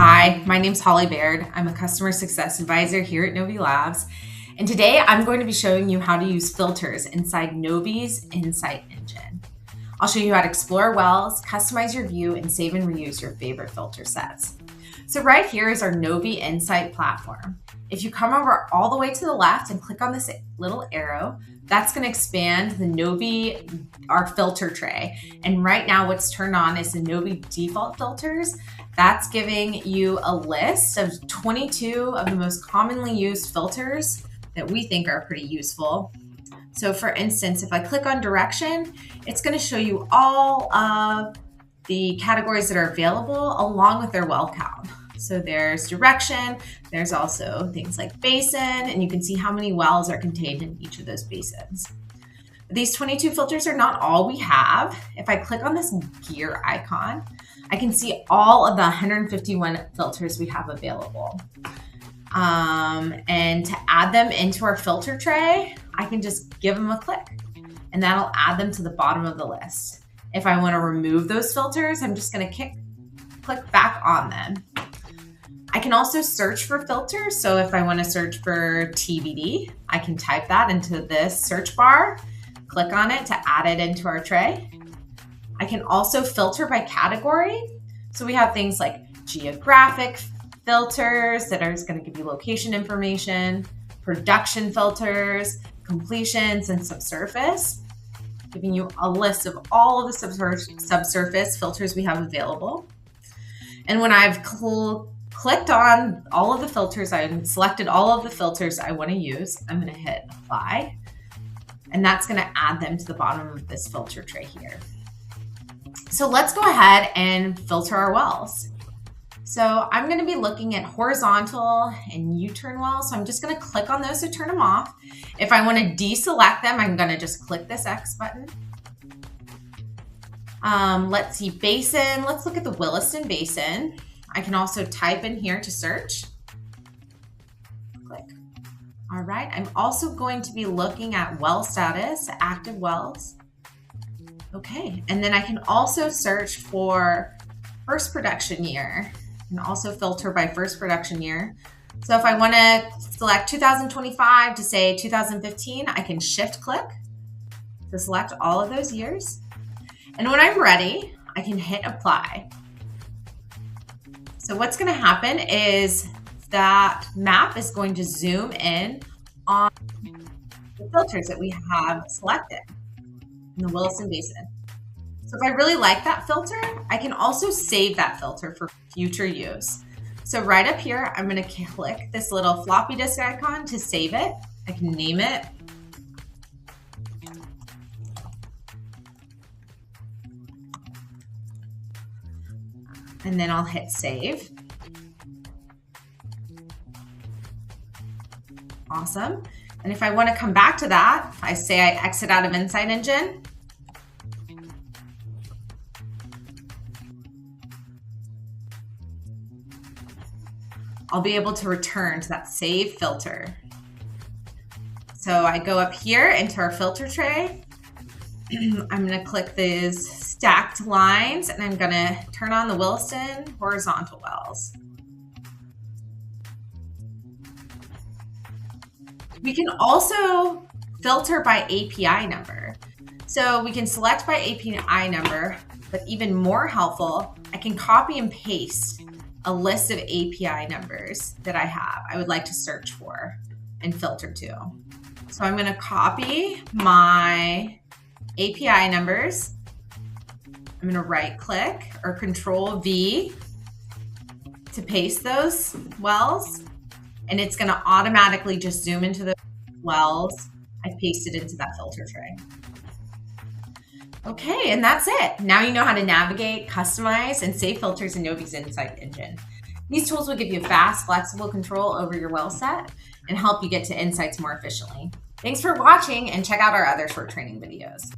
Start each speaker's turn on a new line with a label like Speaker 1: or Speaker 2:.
Speaker 1: Hi, my name's Hollee Baird. I'm a customer success advisor here at Novi Labs. And today I'm going to be showing you how to use filters inside Novi's Insight Engine. I'll show you how to explore wells, customize your view, and save and reuse your favorite filter sets. So right here is our Novi Insight platform. If you come over all the way to the left and click on this little arrow, that's going to expand the Novi, our filter tray. And right now what's turned on is the Novi default filters. That's giving you a list of 22 of the most commonly used filters that we think are pretty useful. So for instance, if I click on direction, it's going to show you all of the categories that are available along with their well count. So there's direction, there's also things like basin, and you can see how many wells are contained in each of those basins. These 22 filters are not all we have. If I click on this gear icon, I can see all of the 151 filters we have available. And to add them into our filter tray, I can just give them a click and that'll add them to the bottom of the list. If I want to remove those filters, I'm just going to click back on them. I can also search for filters. So if I want to search for TBD, I can type that into this search bar, click on it to add it into our tray. I can also filter by category. So we have things like geographic filters that are going to give you location information, production filters, completions, and subsurface, giving you a list of all of the subsurface filters we have available. And when I've clicked on all of the filters, I've selected all of the filters I want to use, I'm going to hit apply, and that's going to add them to the bottom of this filter tray here. So let's go ahead and filter our wells. So I'm going to be looking at horizontal and U-turn wells. So I'm just going to click on those to turn them off. If I want to deselect them, I'm going to just click this X button. Let's see, basin. Let's look at the Williston Basin. I can also type in here to search. Click. All right. I'm also going to be looking at well status, active wells. Okay. And then I can also search for first production year and also filter by first production year. So if I want to select 2025 to say 2015, I can shift click to select all of those years. And when I'm ready, I can hit apply. So what's going to happen is that map is going to zoom in on the filters that we have selected in the Williston Basin. So if I really like that filter, I can also save that filter for future use. So right up here, I'm going to click this little floppy disk icon to save it. I can name it. And then I'll hit save. Awesome. And if I want to come back to that, I say I exit out of Insight Engine. I'll be able to return to that save filter. So I go up here into our filter tray. I'm going to click these stacked lines and I'm going to turn on the Williston horizontal wells. We can also filter by API number. So we can select by API number, but even more helpful, I can copy and paste a list of API numbers that I would like to search for and filter to. So I'm going to copy my API numbers. I'm going to right click or Control V to paste those wells, and it's going to automatically just zoom into the wells I've pasted into that filter tray. Okay, and that's it. Now you know how to navigate, customize, and save filters in Novi's Insight Engine. These tools will give you fast, flexible control over your well set and help you get to insights more efficiently. Thanks for watching, and check out our other short training videos.